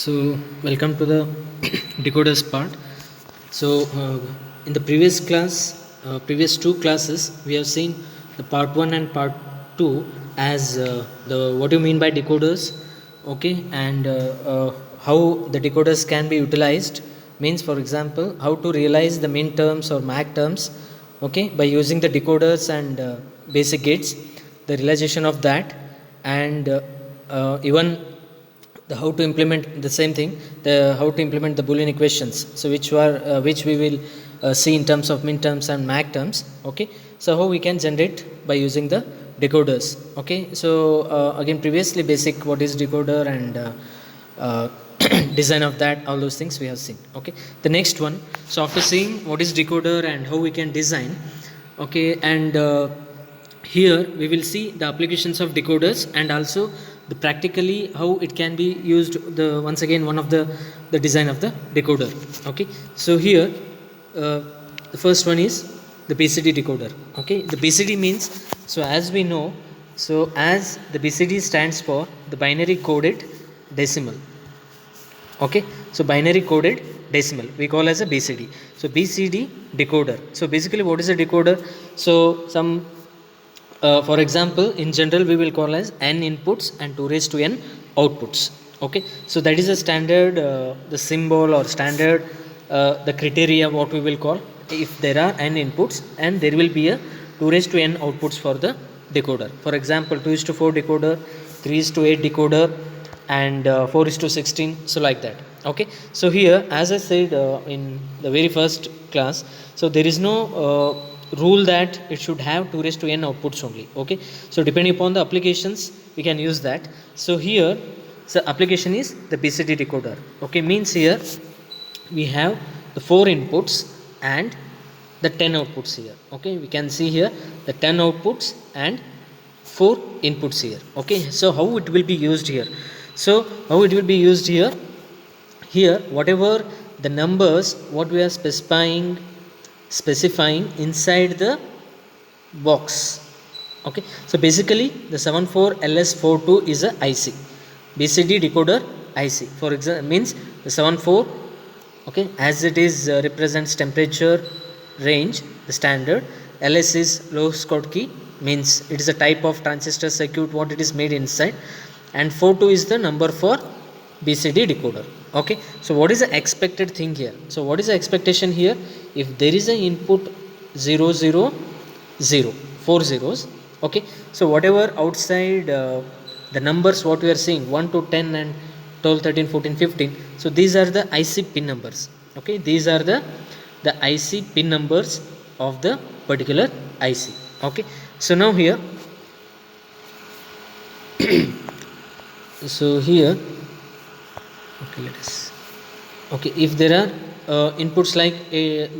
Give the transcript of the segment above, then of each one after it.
So, welcome to the decoders part. So, in the previous class, previous two classes, we have seen the part one and part two as the what do you mean by decoders, okay, and how the decoders can be utilized. Means, for example, how to realize the min terms or mac terms, okay, by using the decoders and basic gates, the realization of that, and even the how to implement the same thing, the how to implement the boolean equations, so which we will see in terms of min terms and mac terms, okay. So how we can generate by using the decoders, okay. So again, previously basic what is decoder and uh, design of that, all those things we have seen, okay. The next one, so after seeing what is decoder and how we can design, okay, and here we will see the applications of decoders and also the practically how it can be used, the once again one of the design of the decoder, okay. So here uh, the first one is the BCD decoder, okay. The BCD means, so as we know, so as the BCD stands for the binary coded decimal, okay. So binary coded decimal we call as a BCD. So BCD decoder, so basically what is a decoder? So some for example, in general we will call as n inputs and 2 raised to n outputs, okay. So that is a standard, the symbol or standard, the criteria what we will call, if there are n inputs and there will be a 2 raised to n outputs for the decoder. For example, 2 is to 4 decoder, 3 is to 8 decoder, and 4 is to 16, so like that, okay. So here, as I said in the very first class, so there is no rule that it should have 2 raised to n outputs only, okay. So depending upon the applications we can use that. So here, the application is the BCD decoder, okay. Means here we have the 4 inputs and the 10 outputs here, okay. We can see here the 10 outputs and 4 inputs here, okay. So how it will be used here? So how it will be used here? Here whatever the numbers what we are specifying inside the box, okay. So basically the 74LS42 is a IC, BCD decoder IC. For example, means the 74, okay, as it is represents temperature range, the standard. LS is low Schottky, means it is a type of transistor circuit what it is made inside, and 42 is the number for BCD decoder, okay. So what is the expected thing here? So what is the expectation here? If there is an input 0 0 0, 4 zeros, okay. So whatever outside the numbers what we are seeing 1 to 10 and 12 13 14 15, so these are the IC pin numbers, okay. These are the IC pin numbers of the particular IC, okay. So now here so here, okay, let us, okay, if there are inputs like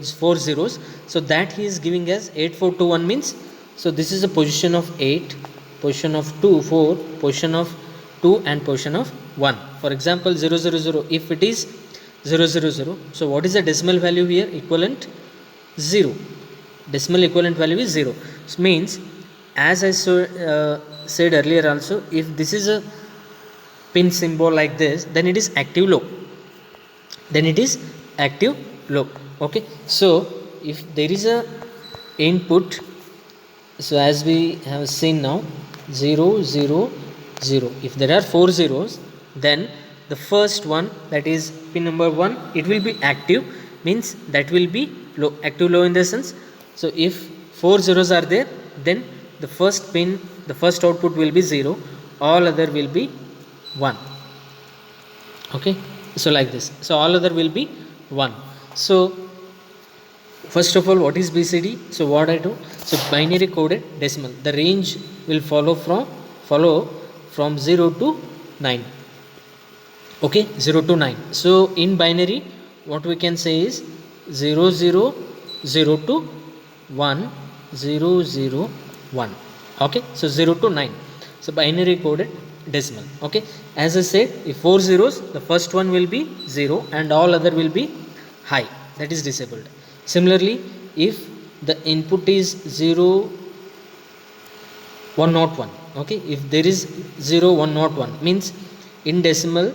4 zeros, so that he is giving as 8421 means, so this is a position of 8, position of 2 4, position of 2 and position of 1. For example, 000, if it is 000, so what is the decimal value here? Equivalent 0, decimal equivalent value is 0. So means, as I said earlier also, if this is a pin symbol like this, then it is active low, then it is active low, okay. So if there is a input, so as we have seen now 0 0 0, if there are 4 zeros, then the first one, that is pin number 1, it will be active, means that will be low, active low in the sense. So if 4 zeros are there, then the first pin, the first output will be 0, all other will be 1, okay. So like this, so all other will be 1. So first of all, what is BCD? So what I do, so binary coded decimal, the range will follow from 0 to 9, okay, 0 to 9. So in binary what we can say is 0 0 0 to 1 0 0 1, okay. So 0 to 9, so binary coded decimal, okay. As I said, if 4 zeros, the first one will be 0 and all other will be high, that is disabled. Similarly, if the input is 0 101, okay, if there is 0 101 means in decimal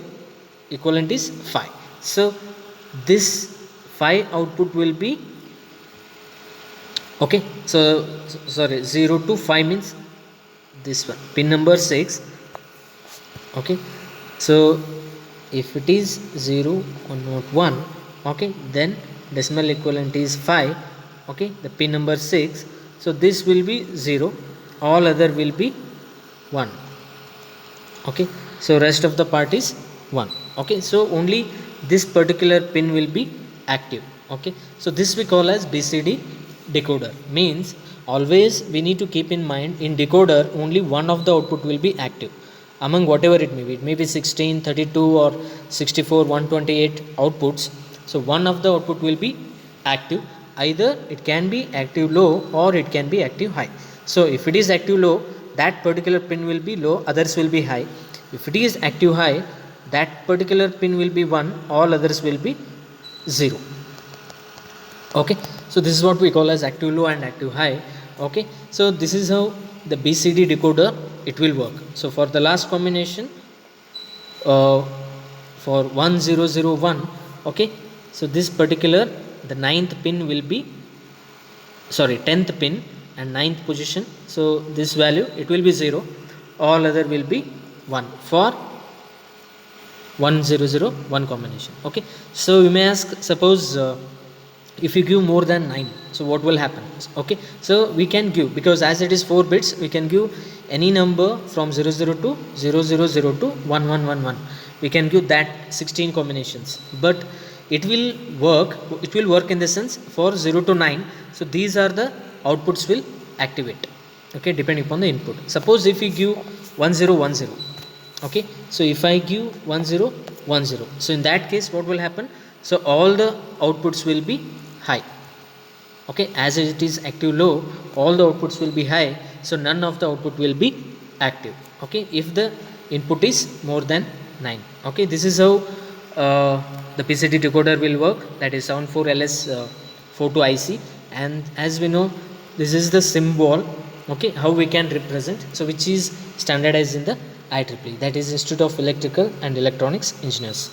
equivalent is 5. So this 5 output will be, okay, so sorry, 0 to 5 means this one, pin number 6. Okay, so if it is 0 or not 1, okay, then decimal equivalent is 5. Okay, the pin number 6, so this will be 0, all other will be 1. Okay, so rest of the part is 1. Okay, so only this particular pin will be active. Okay, so this we call as BCD decoder. Means always we need to keep in mind, in decoder only one of the output will be active among whatever it may be 16, 32 or 64, 128 outputs. So one of the output will be active, either it can be active low or it can be active high. So if it is active low, that particular pin will be low, others will be high. If it is active high, that particular pin will be 1, all others will be 0. Okay, so this is what we call as active low and active high. Okay, so this is how the BCD decoder it will work. So for the last combination, for 1001, okay, so this particular, the 9th pin will be, sorry, 10th pin and 9th position, so this value it will be 0, all other will be 1 for 1001 combination. Okay, so you may ask, suppose if you give more than 9, so what will happen? Okay, so we can give, because as it is 4 bits, we can give any number from 00 to 0002 to 1111. We can give that 16 combinations, but it will work in the sense for 0 to 9. So these are the outputs will activate, okay, depending upon the input. Suppose if we give 1010, okay, so if I give 1010, so in that case what will happen? So all the outputs will be high. Okay, as it is active low, all the outputs will be high, so none of the output will be active. Okay, if the input is more than 9. Okay, this is how the BCD decoder will work, that is 74LS42IC. And as we know, this is the symbol, okay, how we can represent, so which is standardized in the IEEE, that is Institute of Electrical and Electronics Engineers.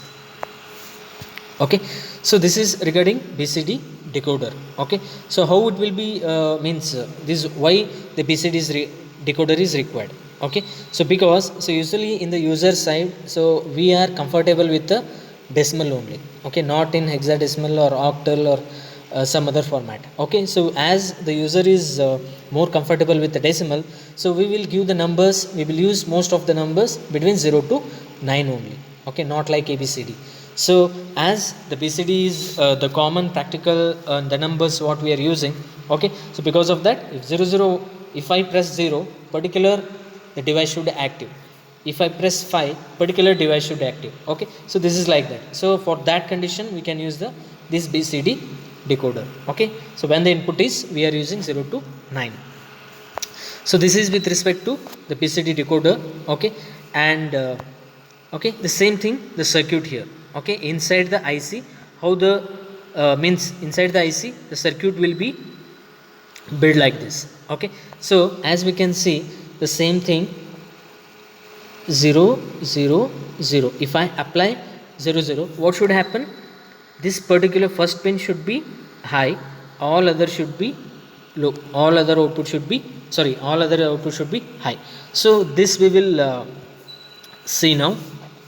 Okay, so this is regarding BCD decoder. Okay, so how it will be this, why the BCD decoder is required. Okay, so because, so usually in the user side, so we are comfortable with the decimal only, okay, not in hexadecimal or octal or some other format. Okay, so as the user is more comfortable with the decimal, so we will give the numbers, we will use most of the numbers between 0 to 9 only. Okay, not like ABCD. So as the BCD is the common practical the numbers what we are using. Okay, so because of that, if if I press 0, particular the device should active. If I press 5, particular device should active. Okay, so this is like that. So for that condition, we can use this BCD decoder. Okay, so when the input is, we are using 0 to 9. So this is with respect to the BCD decoder. Okay, and okay, the same thing, the circuit here. Okay, inside the IC, how the means inside the IC, the circuit will be built like this. Okay, so as we can see, the same thing, 0 0 0. If I apply 0 0, what should happen? This particular first pin should be high, all other should be low, all other output should be, sorry, all other output should be high. So this we will see now.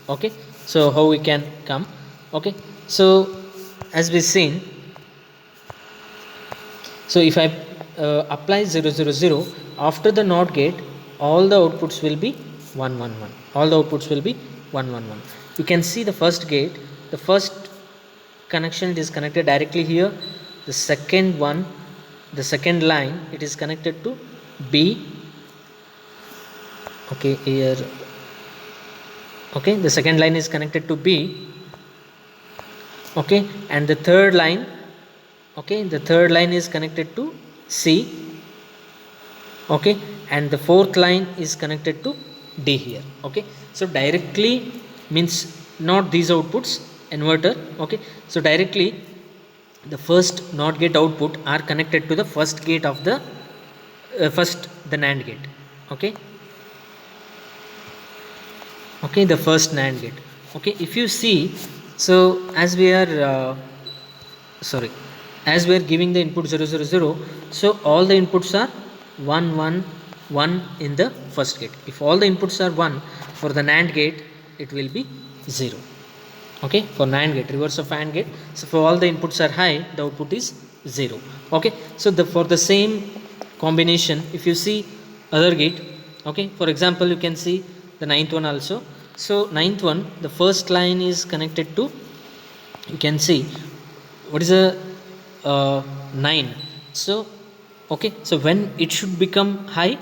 Okay, so how we can come. Okay, so as we seen, so if I apply 0 0 0, after the NOT gate, all the outputs will be 1 1 1, all the outputs will be 1 1 1. You can see the first gate, the first connection, it is connected directly here. The second one, the second line, it is connected to B. Okay, here, okay, the second line is connected to B. Okay, and the third line, okay, the third line is connected to C. Okay, and the fourth line is connected to D here. Okay, so directly means not these outputs, inverter. Okay, so directly the first NOT gate output are connected to the first gate of the the NAND gate. Okay, okay, the first NAND gate. Okay, if you see, so as we are sorry, as we are giving the input 0 0 0, so all the inputs are 1 1 1 in the first gate. If all the inputs are 1 for the NAND gate, it will be 0. Okay, for NAND gate, reverse of AND gate, so for all the inputs are high, the output is 0. Okay, so the for the same combination, if you see other gate, okay, for example, you can see the ninth one also. So ninth one, the first line is connected to, you can see what is a 9. So okay, so when it should become high,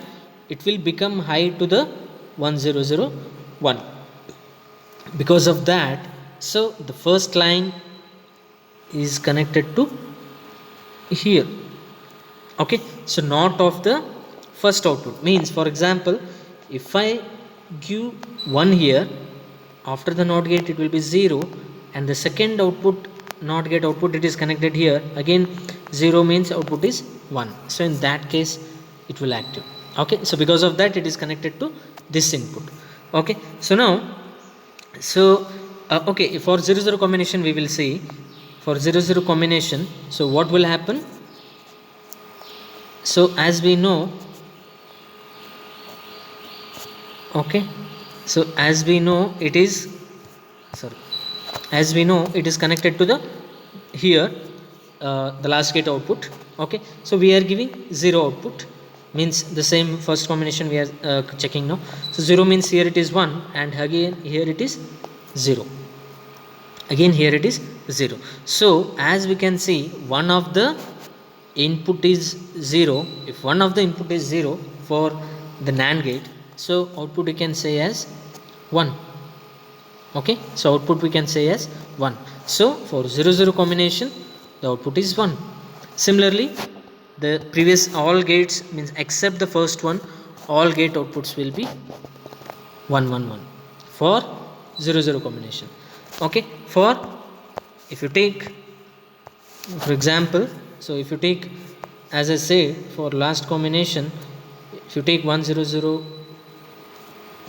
it will become high to the 1001. Because of that, so the first line is connected to here. Okay, so not of the first output, means for example, if I give 1 here, after the NOT gate it will be 0, and the second output, NOT gate output, it is connected here again 0, means output is 1. So in that case it will active. Okay, so because of that it is connected to this input. Okay, so now, so okay, for 0 0 combination we will see, for 0 0 combination, so what will happen? So as we know, okay, so as we know it is, sorry, as we know it is connected to the here the last gate output. Okay, so we are giving 0 output, means the same first combination we are checking now. So 0 means here it is 1, and again here it is 0, again here it is 0. So as we can see, one of the input is 0. If one of the input is 0 for the NAND gate, so output we can say as 1. Okay, so output we can say as 1. So for 0 0 combination, the output is 1. Similarly, the previous all gates, means except the first one, all gate outputs will be 1 1 1 for 0 0 combination. Okay, for if you take, for example, so if you take, as I say, for last combination, if you take 1 0 0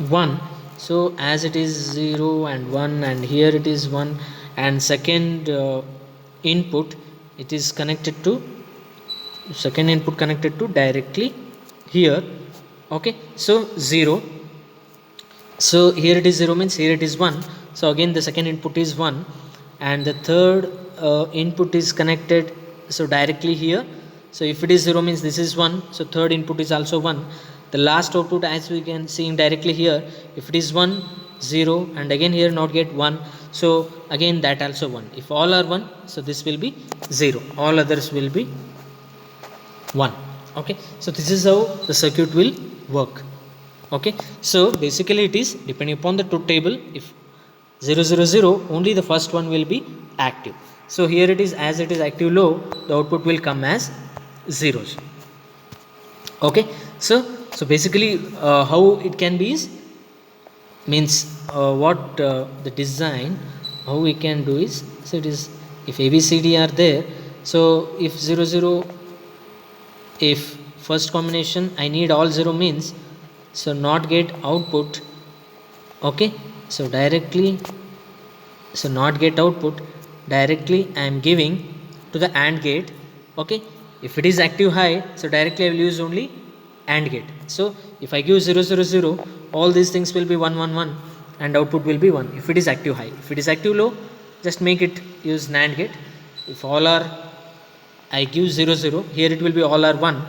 1, so as it is 0 and 1, and here it is 1, and second input, it is connected to, second input connected to directly here. Okay, so 0, so here it is 0, means here it is 1, so again the second input is 1, and the third input is connected, so directly here. So if it is 0, means this is 1, so third input is also 1. The last output, as we can see directly here, if it is 1 0, and again here not get 1, so again that also 1. If all are 1, so this will be 0, all others will be 1. Okay, so this is how the circuit will work. Okay, so basically it is depending upon the truth table. If 0 0 0, only the first one will be active. So here it is, as it is active low, the output will come as zeros. Okay, so basically how it can be is, means what the design, how we can do is, so it is, if ABCD are there, so if 0 0, if first combination I need all 0, means, so NOT gate output, okay, so directly, so NOT gate output directly I am giving to the AND gate. Okay, if it is active high, so directly I will use only AND gate. So if I give 0 0 0, all these things will be 1 1 1, and output will be 1 if it is active high. If it is active low, just make it use NAND gate. If all are, I give 0 0, here it will be all are 1.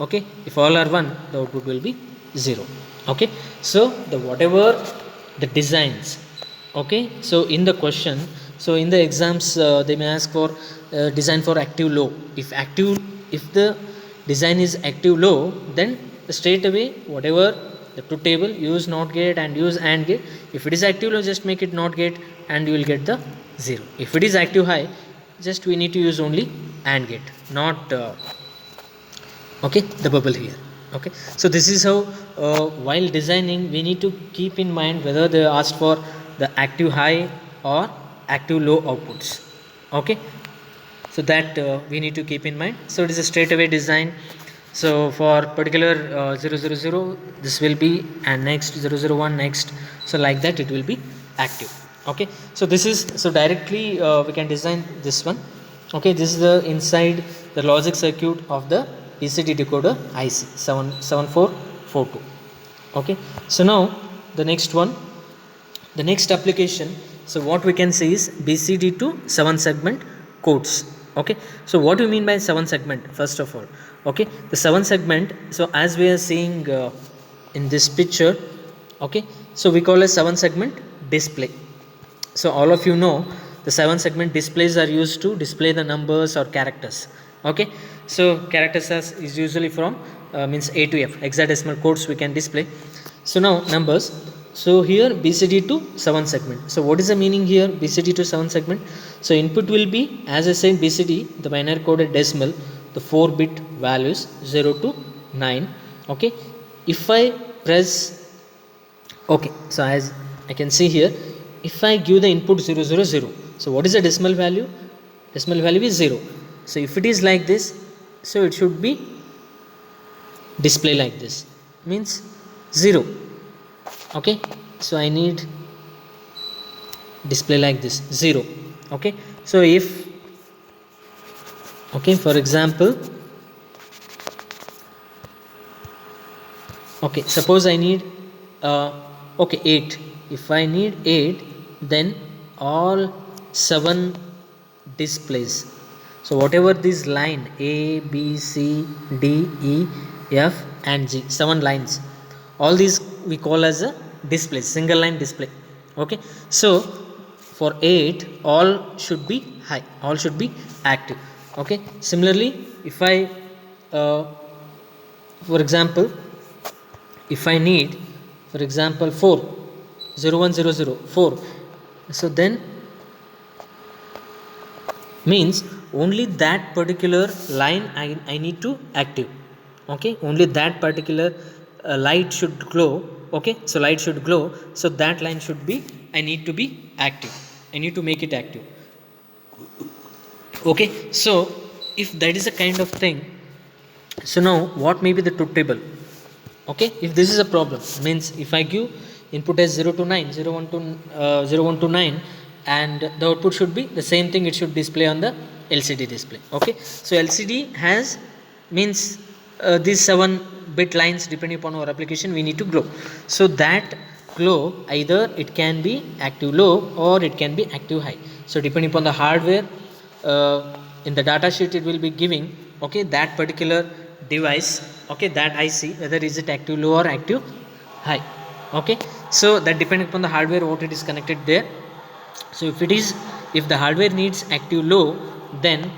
Okay, if all are 1, the output will be 0. Okay, so the whatever the designs, okay, so in the question, so in the exams they may ask for design for active low. If the design is active low, then straight away whatever the truth table, use NOT gate and use AND gate. If it is active low, just make it NOT gate and you will get the 0. If it is active high, just we need to use only AND gate, not okay, the bubble here. Okay, so this is how while designing we need to keep in mind whether they asked for the active high or active low outputs. Okay, so that we need to keep in mind. So it is a straightaway design. So for particular 0 0 0, this will be, and next 0 0 1 next, so like that it will be active. Okay, so this is, so directly we can design this one. Okay, this is the inside the logic circuit of the BCD decoder IC 77442. Okay, so now the next one, the next application, so what we can say is BCD to 7 segment codes. Okay, so what do you mean by 7 segment? First of all, okay, the 7 segment, so as we are seeing in this picture, okay, so we call a 7 segment display. So all of you know the 7 segment displays are used to display the numbers or characters. Okay, so characters is usually from means A to F, hexadecimal codes we can display. So now numbers, so here BCD to 7 segment. So what is the meaning here BCD to 7 segment? So input will be, as I said, BCD, the binary coded decimal, the 4-bit values 0 to 9. Okay, if I press, okay, so as I can see here, if I give the input 0 0 0, so what is the decimal value? Decimal value is 0. So if it is like this, so it should be display like this, means 0. Okay, so I need display like this 0. Okay, so if, okay, for example, okay, suppose I need okay 8. If I need 8, then all 7 displays, so whatever this line A B C D E F and G, 7 lines, all these we call as a display, single line display. Okay, so for 8 all should be high, all should be active. Okay, similarly if I for example, if I need, for example, 4 0 1 0 0 4, so then means only that particular line I need to active. Okay, only that particular light should glow. Okay, so light should glow, so that line should be, I need to be active, I need to make it active. Okay, so if that is a kind of thing, so now what may be the truth table? Okay, if this is a problem, means if I give input as 0 to 9, 0 1 to 0 1 to 9, and the output should be the same thing, it should display on the LCD display. Okay, so LCD has, means these 7 bit lines, depending upon our application, we need to glow. So that glow, either it can be active low or it can be active high. So depending upon the hardware, in the data sheet it will be giving, okay, that particular device, okay, that IC, whether is it active low or active high. Okay, so that depending upon the hardware what it is connected there. So if it is, if the hardware needs active low, then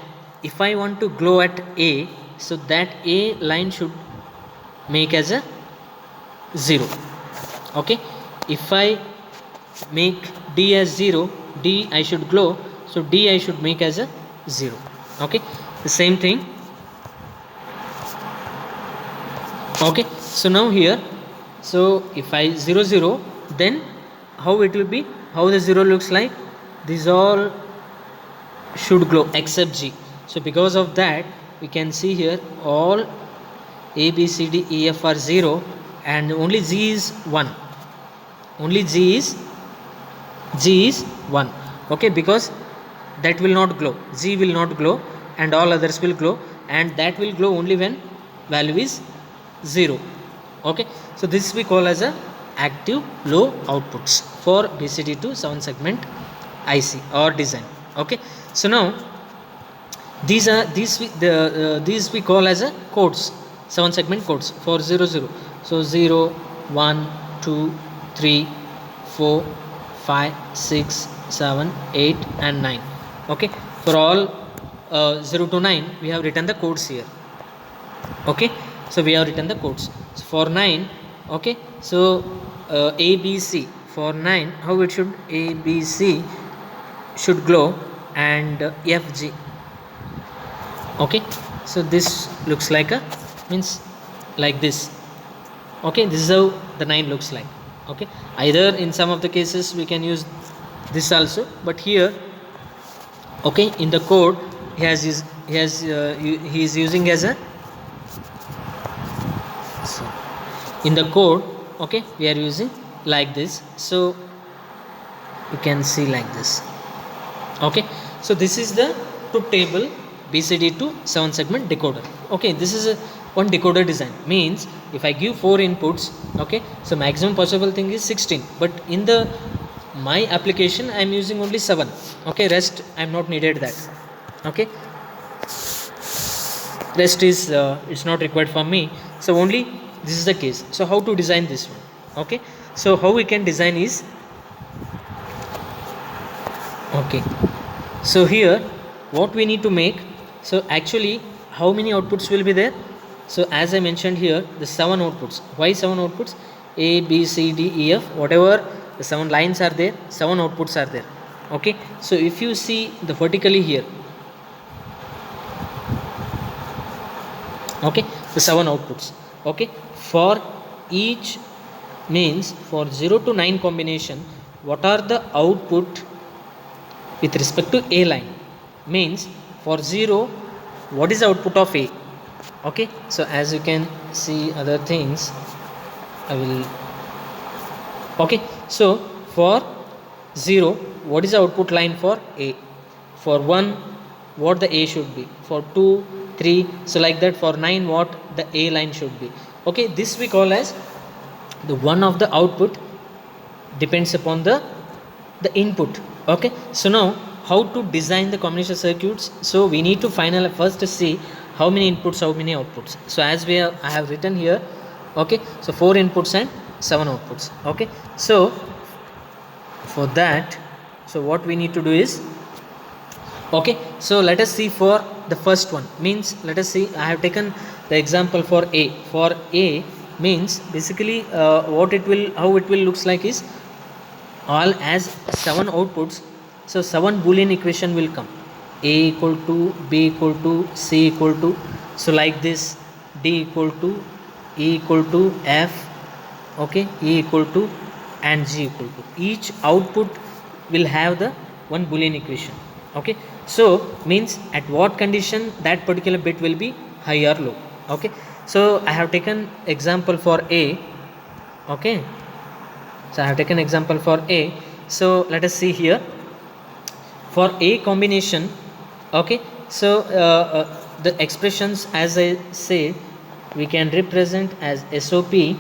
if I want to glow at A, so that A line should make as a 0. Okay, if I make D as 0, D I should glow, so D I should make as a 0. Okay, the same thing. Okay, so now here, so if I 0 0, then how it will be, how the 0 looks like, these all should glow except G. So because of that, we can see here all A B C D E F are 0 and only G is 1, only G is 1. Okay, because that will not glow, G will not glow, and all others will glow, and that will glow only when value is 0. Okay, so this we call as a active low outputs for BCD to 7 segment IC or design. Okay, so now these are these we call as a codes, 7 segment codes for 0 0. So 0 1 2 3 4 5 6 7 8 and 9. Okay, for all 0 to 9 we have written the codes here. Okay, so we have written the codes. So for 9, okay, so A B C, for 9 how it should, A B C should glow, and F G. Okay, so this looks like a, means like this. Okay, this is how the 9 looks like. Okay, either in some of the cases we can use this also, but here, okay, in the code he is using as a, in the code, okay, we are using like this. So you can see like this. Okay, so this is the truth table BCD to 7 segment decoder. Okay, this is a one decoder design, means if I give 4 inputs, okay, so maximum possible thing is 16, but in the my application I am using only 7. Okay, rest I am not needed that. Okay, rest is it's not required for me, so only this is the case. So how to design this one? Okay, so how we can design is, okay, so here what we need to make, so actually how many outputs will be there? So as I mentioned here, the 7 outputs. Why 7 outputs? A B C D E F, whatever the 7 lines are there, 7 outputs are there. Okay, so if you see the vertically here, okay, the 7 outputs. Okay, for each, means for 0 to 9 combination, what are the output with respect to A line? Means for 0, what is the output of A? Okay, so as you can see other things, I will, okay, so for 0, what is the output line for A? For 1, what the A should be? For 2, 3, so like that. For 9, what the A line should be? Okay, this we call as the one of the output depends upon the input. Okay, so now how to design the combination circuits? So we need to first see how many inputs, how many outputs. So as I have written here, okay, so 4 inputs and 7 outputs. Okay, so for that, so what we need to do is, okay, so let us see for the first one, means let us see, I have taken the example for A. For A means basically what it will, how it will looks like is, all as 7 outputs, so 7 boolean equation will come. A equal to, B equal to, C equal to, so like this, D equal to, E equal to, F, okay, E equal to, and G equal to. Each output will have the one boolean equation. Okay, so means at what condition that particular bit will be high or low. Okay, so I have taken example for A. Okay, so I have taken example for A. So let us see here for A combination. Okay, so the expressions, as I say, we can represent as SOP,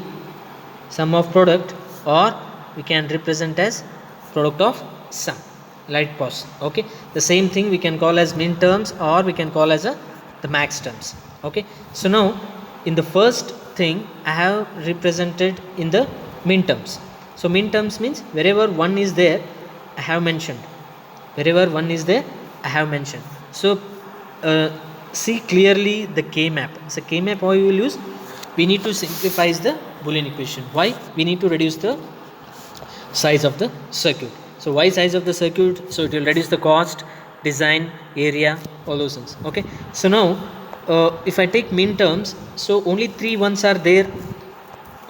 sum of product, or we can represent as product of sum. Light pause. Okay, the same thing we can call as min terms, or we can call as the max terms. Okay, so now in the first thing I have represented in the min terms. So min terms means wherever 1 is there I have mentioned, wherever 1 is there I have mentioned. So see clearly the K map. So K map, how you will use? We need to simplify the Boolean equation. Why? We need to reduce the size of the circuit. So why size of the circuit? So it will reduce the cost, design, area, all those things. Okay, so now if I take min terms, so only 3 ones are there.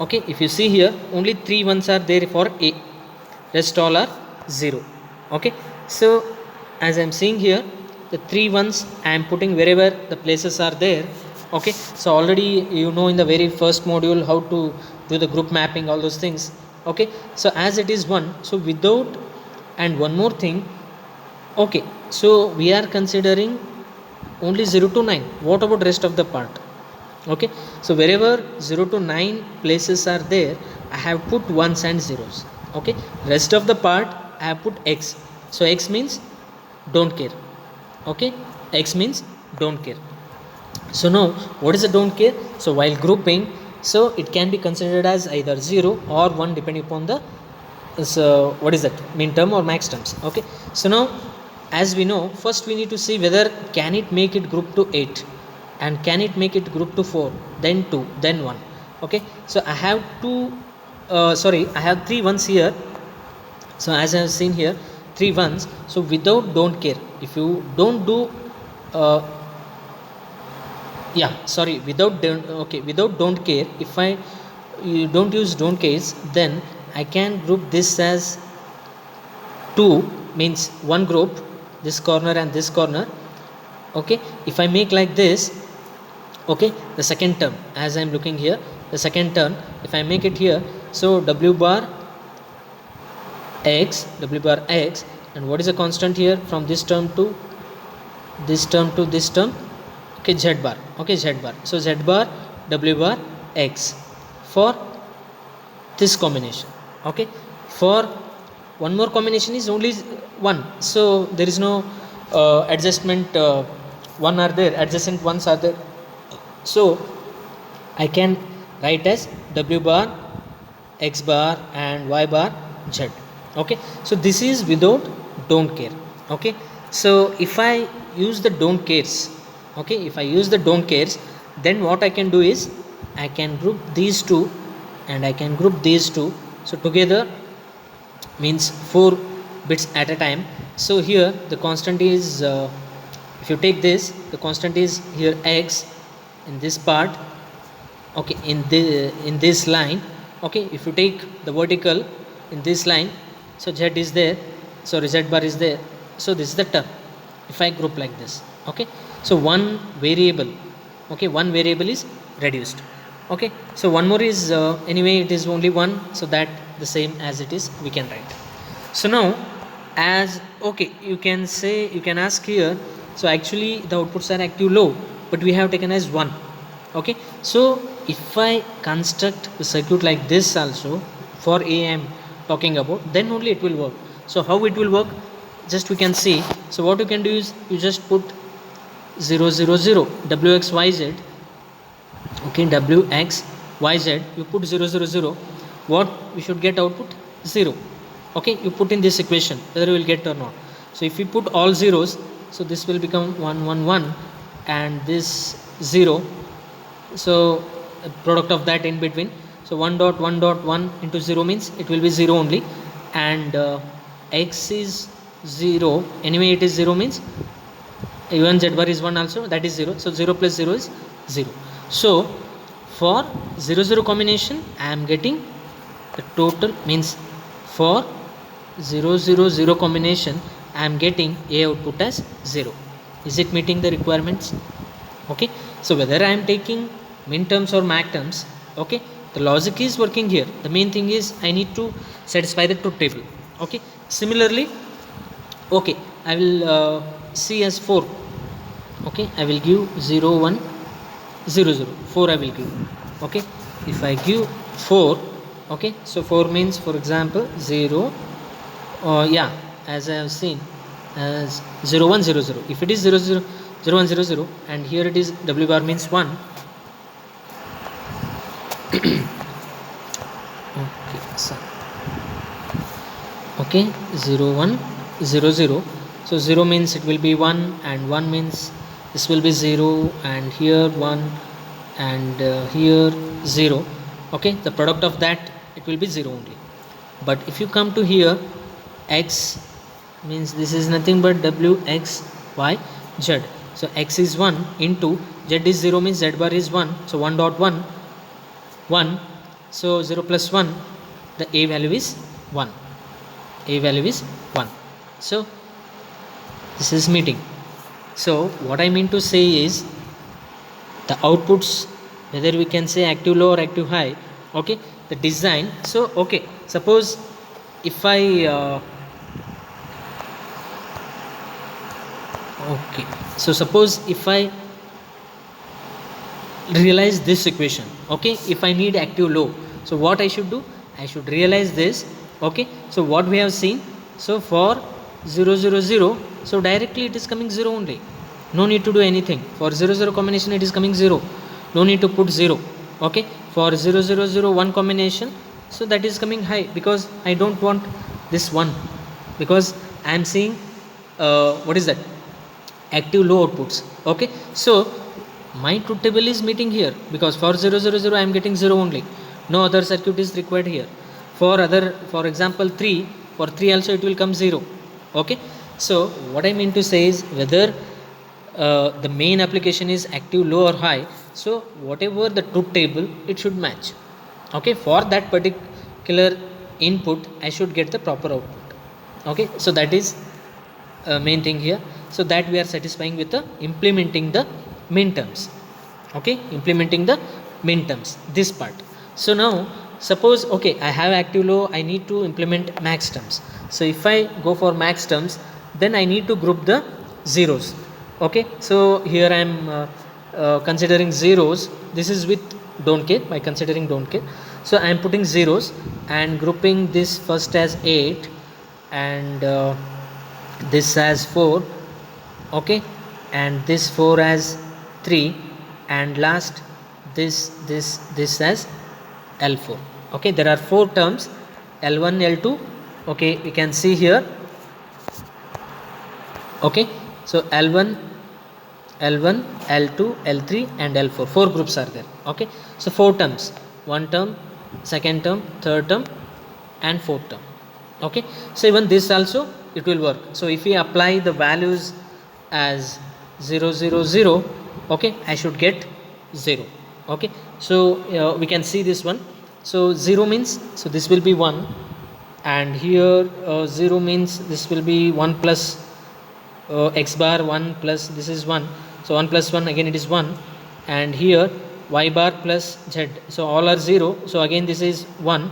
Okay, if you see here, only 3 ones are there for A, rest all are 0. Okay, so as I am seeing here, the 3 ones I am putting wherever the places are there. Okay, so already you know in the very first module how to do the group mapping, all those things. Okay, so as it is 1, so without, and one more thing, okay, so we are considering only 0 to 9. What about rest of the part? Okay, so wherever 0 to 9 places are there, I have put ones and zeros. Okay, rest of the part I have put X. So X means don't care. Okay, X means don't care. So now what is a don't care? So while grouping, so it can be considered as either 0 or 1 depending upon the, so what is that, min term or max terms. Okay, so now as we know, first we need to see whether can it make it group to 8, and can it make it group to 4, then 2, then 1. Okay, so I have I have 3 ones here. So as I have seen here, 3 ones. So without don't care, if you don't do without don't care, if you don't use don't case, then I can group this as 2, means one group, this corner and this corner. Okay, if I make like this, okay, the second term, as I am looking here, the second term, if I make it here, so W bar x, w bar x, and what is the constant here from this term to this term to this term? Okay, z bar. Okay, z bar. So z bar, w bar x for this combination. Okay, for one more combination is only 1, so there is no adjustment, one are there, adjacent ones are there, so I can write as w bar x bar and y bar z. Okay, so this is without don't care. Okay, so if I use the don't cares, okay, if I use the don't cares, then what I can do is I can group these two and I can group these two, so together means 4 bits at a time. So here the constant is, if you take this, the constant is here x in this part, okay, in this line. Okay, if you take the vertical in this line, so z is there, sorry, z bar is there, so this is the term if I group like this. Okay, so one variable, okay, one variable is reduced. Okay, so one more is anyway it is only one, so that the same as it is we can write. So now, as okay, you can say, you can ask here, so actually the outputs are active low, but we have taken as 1. Okay, so if I construct the circuit like this also, for A I am talking about, then only it will work. So how it will work, just we can see. So what you can do is you just put 0 0 0 wx yz, okay, wx yz, you put 0 0 0, what we should get output? 0. Okay, you put in this equation whether you will get or not. So if you put all zeros, so this will become 1 1 1 and this 0, so product of that in between, so 1 dot 1 dot 1 into 0 means it will be 0 only, and x is 0, anyway it is 0 means even z bar is 1 also, that is 0, so 0 plus 0 is 0. So for 0 0 combination I am getting the total, means for 0 0 0 combination I am getting A output as 0. Is it meeting the requirements? Okay, so whether I am taking min terms or max terms, okay, the logic is working here. The main thing is I need to satisfy the truth table. Okay, similarly, okay, I will see as 4. Okay, I will give 0 1 0 0, 4 I will give. Okay, if I give 4, okay, so 4 means, for example, 0, yeah, as I have seen as 0 1 0 0, if it is 0 0 0 1 0 0 and here it is w bar means 1. Okay, so okay, 0 1 0 0, so 0 means it will be 1 and 1 means this will be 0 and here 1 and here 0. Okay, the product of that it will be 0 only. But if you come to here, x means this is nothing but w x y z, so x is 1 into z is 0 means z bar is 1, so 1 dot 1 1, so 0 plus 1, the a value is 1, a value is 1, so this is meeting. So what I mean to say is the outputs, whether we can say active low or active high, okay, the design. So okay, suppose if I okay, so suppose if I realize this equation, okay, if I need active low, so what I should do, I should realize this. Okay, so what we have seen, so for 0 0 0, so directly it is coming 0 only, no need to do anything. For 0 0 combination it is coming 0, no need to put 0. Okay, for 0 0 0 1 combination, so that is coming high because I don't want this 1, because I am seeing what is that, active low outputs. Okay, so my truth table is meeting here because for 0 0 0 I am getting 0 only, no other circuit is required here. For other, for example 3, for 3 also it will come 0. Okay, so what I mean to say is whether the main application is active low or high, so whatever the truth table it should match. Okay, for that particular input I should get the proper output. Okay, so that is main thing here, so that we are satisfying with the implementing the min terms. Okay, implementing the min terms, this part. So now suppose okay, I have active low, I need to implement max terms. So if I go for max terms, then I need to group the zeros. Okay, so here I am considering zeros. This is with don't care, by considering don't care. So I am putting zeros and grouping this first as 8 and this as 4, okay, and this 4 as 3, and last this as L4. Okay, there are 4 terms, L1 L2. Okay, we can see here. Okay, so L1 L2 L3 and L4, 4 groups are there. Okay, so 4 terms, one term, second term, third term and fourth term. Okay, so even this also it will work. So if we apply the values as 0 0 0, okay, I should get 0. Okay, so we can see this one. So 0 means, so this will be 1, and here 0 means this will be 1 plus x bar, 1 plus this is 1, so 1 plus 1 again it is 1, and here y bar plus z, so all are 0, so again this is 1,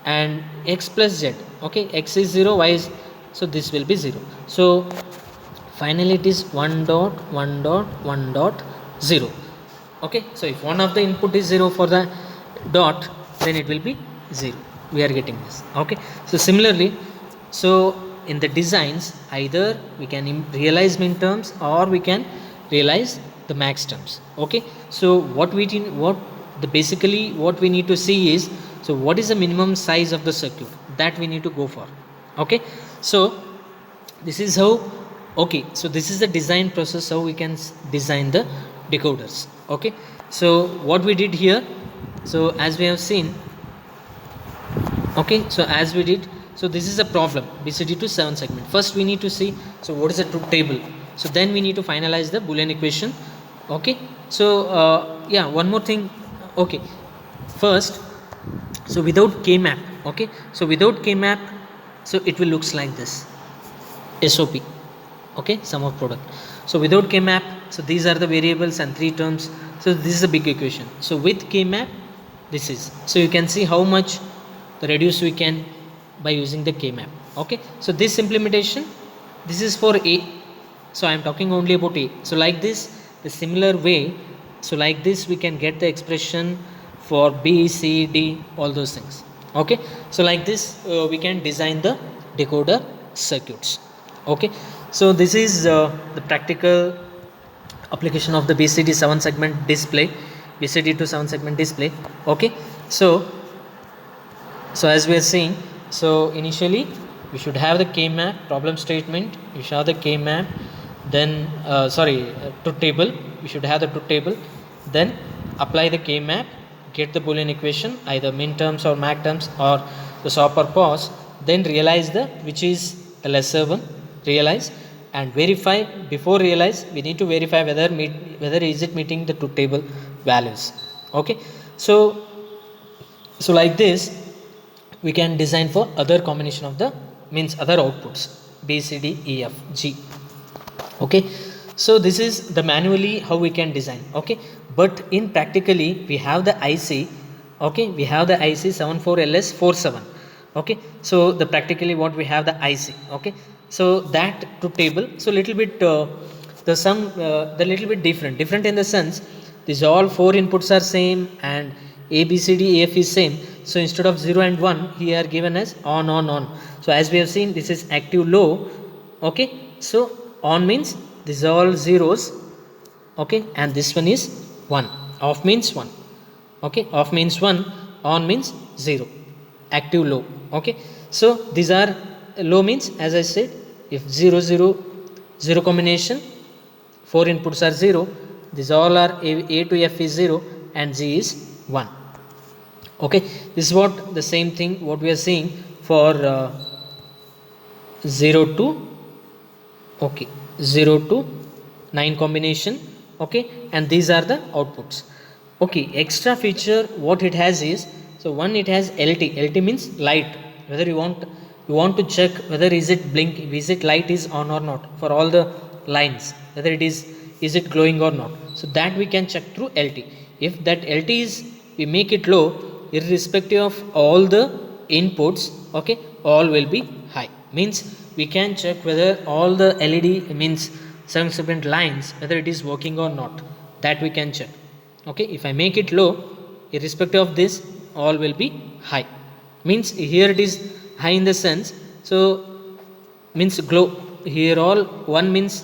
and x plus z, okay, x is 0, y is, so this will be 0. So finally it is 1 dot 1 dot 1 dot 0. Okay, so if one of the input is 0 for the dot, then it will be 0. We are getting this. Okay, so similarly, so in the designs, either we can realize min terms or we can realize the max terms. Okay, so what we basically what we need to see is, so what is the minimum size of the circuit, that we need to go for. Okay, so this is how, okay, so this is the design process, how we can design the decoders. Okay, so what we did here, so as we have seen, okay, so as we did, so this is a problem, BCD to 7 segment. First we need to see, so what is the truth table, so then we need to finalize the Boolean equation. Okay, so yeah, one more thing. Okay, first, so without K-map, okay, so without K-map, so it will looks like this, SOP, okay, sum of product. So without K-map, so these are the variables and 3 terms, so this is a big equation. So with K-map, this is, so you can see how much the reduce we can by using the K-map. Okay, so this implementation, this is for A, so I am talking only about A. So like this, the similar way, so like this we can get the expression for B, C, D, all those things. Okay, so like this we can design the decoder circuits. Okay, so this is the practical application of the BCD 7 segment display, BCD to 7 segment display. Okay, so as we are seeing, so initially we should have the K-map problem statement, we should have the K-map, then truth table, we should have the truth table, then apply the K-map, get the Boolean equation, either min terms or max terms or the swap or pause, then realize the which is the lesser one, realize, and verify. Before realize, we need to verify whether is it meeting the truth table values. Okay, so like this we can design for other combination of the means other outputs, B, C, D, E, F, G. Okay, so this is the manually how we can design. Okay, but in practically we have the IC. Okay, we have the IC 74LS47. Okay, so the practically what we have the IC. Okay, so that truth table, so little bit the little bit different in the sense these all 4 inputs are same and A, B, C, D, E, F is same. So instead of 0 and 1, here are given as on. So as we have seen, this is active low. Okay, so on means these are all zeros. Okay, and this one is 1. Off means 1. Okay, off means 1, on means 0. Active low. Okay, so these are low means, as I said, if 0 0 0 combination, 4 inputs are 0, these all are A to F is 0 and G is 1. Okay, this is what the same thing what we are seeing for 0 to 9 combination. Okay, and these are the outputs. Okay, extra feature what it has is, so one, it has LT means light, whether you want to check whether is it blink, is it light is on or not for all the lines, whether it is it glowing or not. So that we can check through LT. If that LT is, we make it low, irrespective of all the inputs, okay, all will be high. Means we can check whether all the LED means subsequent lines whether it is working or not, that we can check. Okay, if I make it low, irrespective of this, all will be high. Means here it is high in the sense, so means glow, here all 1 means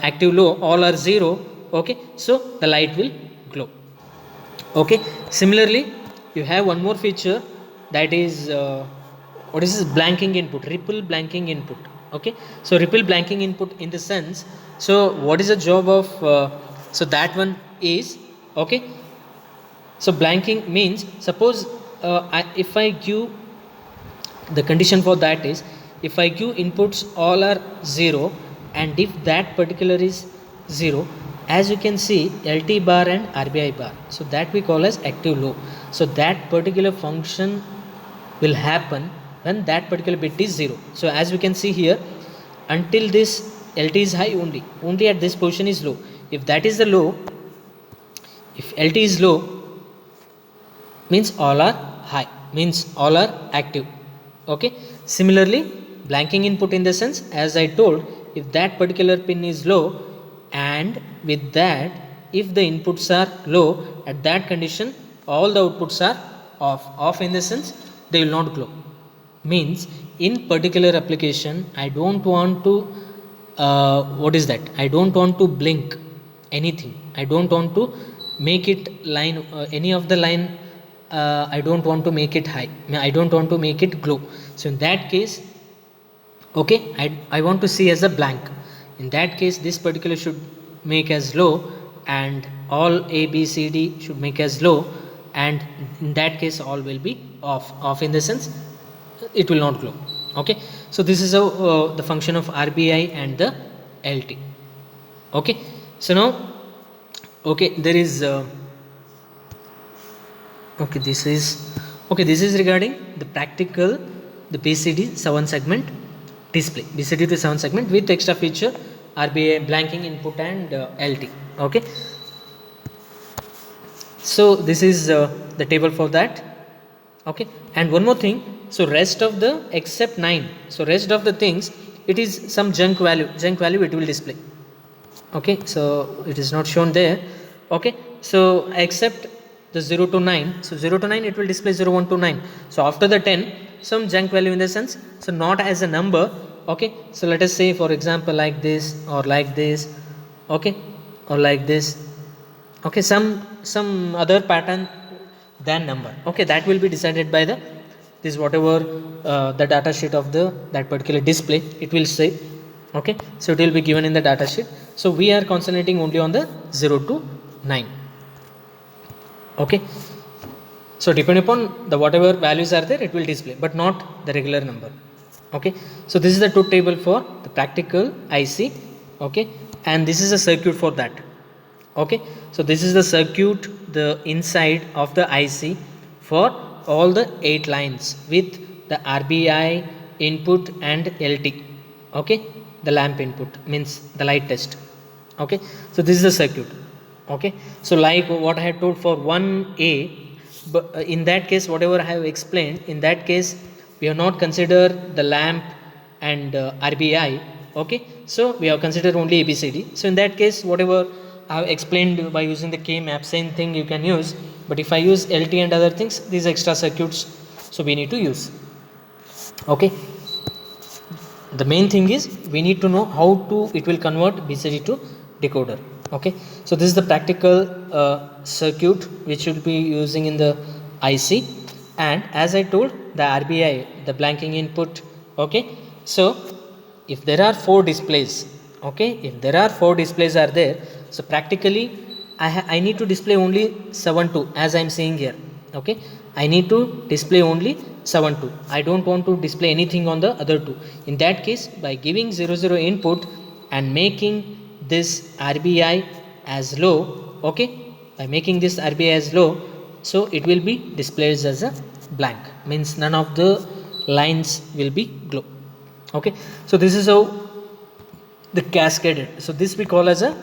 active low, all are 0. Okay, so the light will glow. Okay, similarly you have one more feature, that is what is this blanking input, ripple blanking input. Okay, so ripple blanking input in the sense, so what is the job of so that one is, okay, so blanking means suppose if I give the condition for that is, if I give inputs all are 0 and if that particular is 0, as you can see LT bar and RBI bar, so that we call as active low. So that particular function will happen when that particular bit is 0. So as we can see here, until this LT is high, only at this position is low. If that is the low, if LT is low, means all are high, means all are active. Okay, similarly blanking input in the sense, as I told, if that particular pin is low and with that if the inputs are low, at that condition all the outputs are off in the sense they will not glow. Means in particular application I don't want to what is that, I don't want to blink anything, I don't want to make it line any of the line, I don't want to make it high, I don't want to make it glow. So in that case, okay, I want to see as a blank. In that case this particular should make as low and all A B C D should make as low, and in that case all will be off in the sense it will not glow. Okay, so this is how the function of RBI and the LT. Okay, so now okay, there is okay, this is regarding the practical, the BCD 7 segment display, BCD to 7 segment with extra feature RBI blanking input and LT. Okay, so this is the table for that. Okay, and one more thing, so rest of the except 9, so rest of the things it is some junk value it will display. Okay, so it is not shown there. Okay, so except the 0 to 9, so 0 to 9 it will display 0 1 to 9, so after the 10 some junk value in the sense, so not as a number. Okay, so let us say for example like this or like this, okay, or like this, okay, some other pattern than number. Okay, that will be decided by the this whatever the data sheet of the that particular display it will say. Okay, so it will be given in the data sheet, so we are concentrating only on the 0 to 9. Okay, so depending upon the whatever values are there it will display, but not the regular number. Okay, so this is the truth table for the practical IC. Okay, and this is a circuit for that. Okay, so this is the circuit, the inside of the IC for all the 8 lines with the RBI input and LT. Okay, the lamp input means the light test. Okay, so this is the circuit. Okay, so like what I had told for 1A, but in that case whatever I have explained, in that case we have not considered the lamp and RBI. Okay, so we have considered only ABCD. So in that case whatever I have explained by using the K map, same thing you can use, but if I use LT and other things, these extra circuits, so we need to use. Okay, the main thing is we need to know how to it will convert BCD to decoder. Okay, so this is the practical circuit which will be using in the IC, and as I told the RBI, the blanking input. Okay, so if there are 4 displays, okay, if there are 4 displays are there, so practically I need to display only 7 2 as I am seeing here. Okay, I need to display only 7 2, I don't want to display anything on the other 2. In that case by giving 0 0 input and making this RBI as low, okay, by making this RBI as low, so it will be displayed as a blank, means none of the lines will be glow. Okay, so this is how the cascaded, so this we call as a,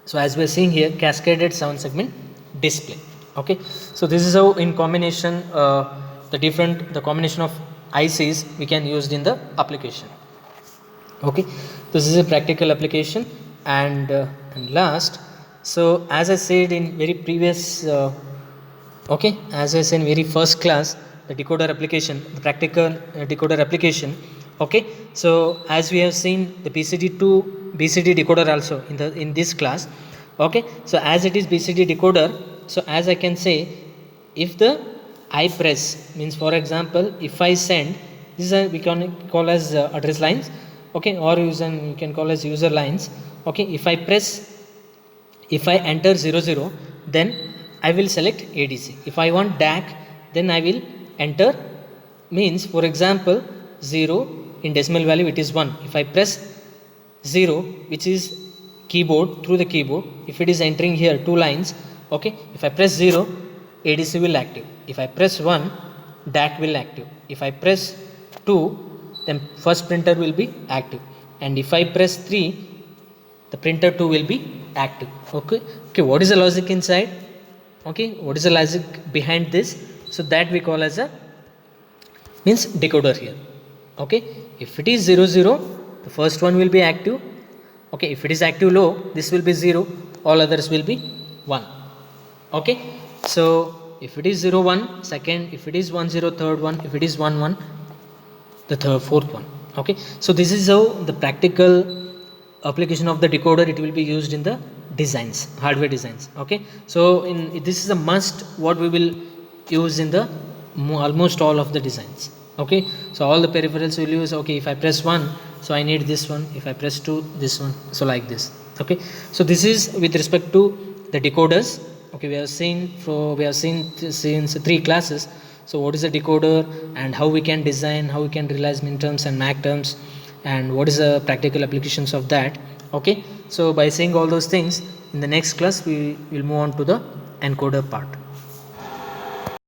so as we are seeing here, cascaded 7 segment display. Okay, so this is how in combination the combination of ICs we can use in the application. Okay, this is a practical application. And last, so as I said in very previous okay, as I said in very first class, the decoder application, the practical decoder application. Okay, so as we have seen the BCD to BCD decoder also in this class. Okay, so as it is BCD decoder, so as I can say, if the I press means, for example, if I send, this is a, we can call as address lines. Okay, or you can call as user lines. Okay, if I enter 00, then I will select ADC. If I want DAC, then I will enter, means for example 0 in decimal value it is 1. If I press 0, which is keyboard, through the keyboard, if it is entering here 2 lines, okay, if I press 0, ADC will active. If I press 1, DAC will active. If I press 2, then first printer will be active, and if I press 3, the printer 2 will be active. Okay, what is the logic inside? Okay, what is the logic behind this? So that we call as a means decoder here. Okay, if it is 00, the first one will be active. Okay, if it is active low, this will be 0, all others will be 1. Okay, so if it is 01, second, if it is 10, third one, if it is 11, the fourth one. Okay, so this is how the practical application of the decoder, it will be used in the designs, hardware designs. Okay, so this is a must what we will use in the almost all of the designs. Okay, so all the peripherals will use. Okay, if I press 1, so I need this one. If I press 2, this one. So like this. Okay, so this is with respect to the decoders. Okay, we have seen since 3 classes. So what is a decoder, and how we can design, how we can realize minterms and maxterms, and what is the practical applications of that. Okay, so by saying all those things, in the next class we will move on to the encoder part.